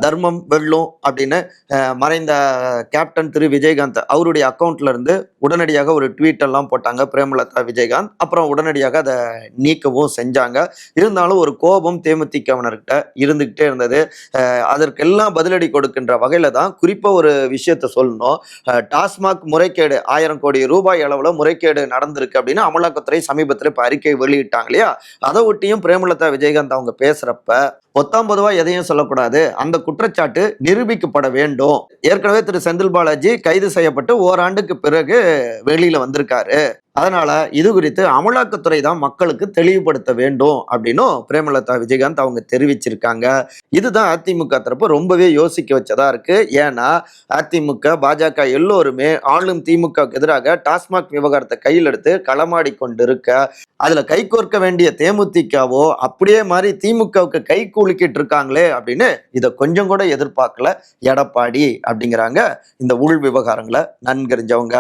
தர்மம் வெல்லும் அப்படின்னு மறைந்த கேப்டன் திரு விஜயகாந்த் அவருடைய அக்கௌண்ட்ல இருந்து உடனடியாக ஒரு ட்வீட் எல்லாம் போட்டாங்க பிரேமலதா விஜயகாந்த். அப்புறம் உடனடியாக அதை நீக்கவும் செஞ்சாங்க. இருந்தாலும் ஒரு கோபம் தேமுதிகவினர்கிட்ட இருந்துகிட்டே இருந்தது. அதற்கெல்லாம் பதிலடி கொடுக்கின்ற வகையில தான் குறிப்பா ஒரு விஷயத்த சொல்லணும். டாஸ்மாக் முறைகேடு 1000 கோடி ரூபாய் அளவுல முறைகேடு நடந்திருக்கு அப்படின்னு அமலாக்கத்துறை சமீபத்தில் இப்ப அறிக்கை வெளியிட்டாங்க இல்லையா? அதை ஒட்டியும் பிரேமலதா விஜயகாந்த் அவங்க பேசுறப்ப பொத்தாம் பொதுவா எதையும் சொல்லக்கூடாது, அந்த குற்றச்சாட்டு நிரூபிக்கப்பட வேண்டும். ஏற்கனவே திரு செந்தில் பாலாஜி கைது செய்யப்பட்டு ஓராண்டுக்கு பிறகு வெளியில வந்திருக்காரு. அதனால இது குறித்து அமலாக்கத்துறை தான் மக்களுக்கு தெளிவுபடுத்த வேண்டும் அப்படின்னும் பிரேமலதா விஜயகாந்த் அவங்க தெரிவிச்சிருக்காங்க. இதுதான் அதிமுக தரப்பு ரொம்பவே யோசிக்க வச்சதா இருக்கு. ஏன்னா அதிமுக பாஜக எல்லோருமே ஆளும் திமுகவுக்கு எதிராக டாஸ்மாக் விவகாரத்தை கையில் எடுத்து களமாடி கொண்டிருக்க, அதுல கை கோர்க்க வேண்டிய தேமுதிகவோ அப்படியே மாதிரி திமுகவுக்கு கை குலுக்கிட்டு இருக்காங்களே அப்படின்னு இதை கொஞ்சம் கூட எதிர்பார்க்கல எடப்பாடி அப்படிங்கிறாங்க இந்த உள் விவகாரங்களை நன்கறிஞ்சவங்க.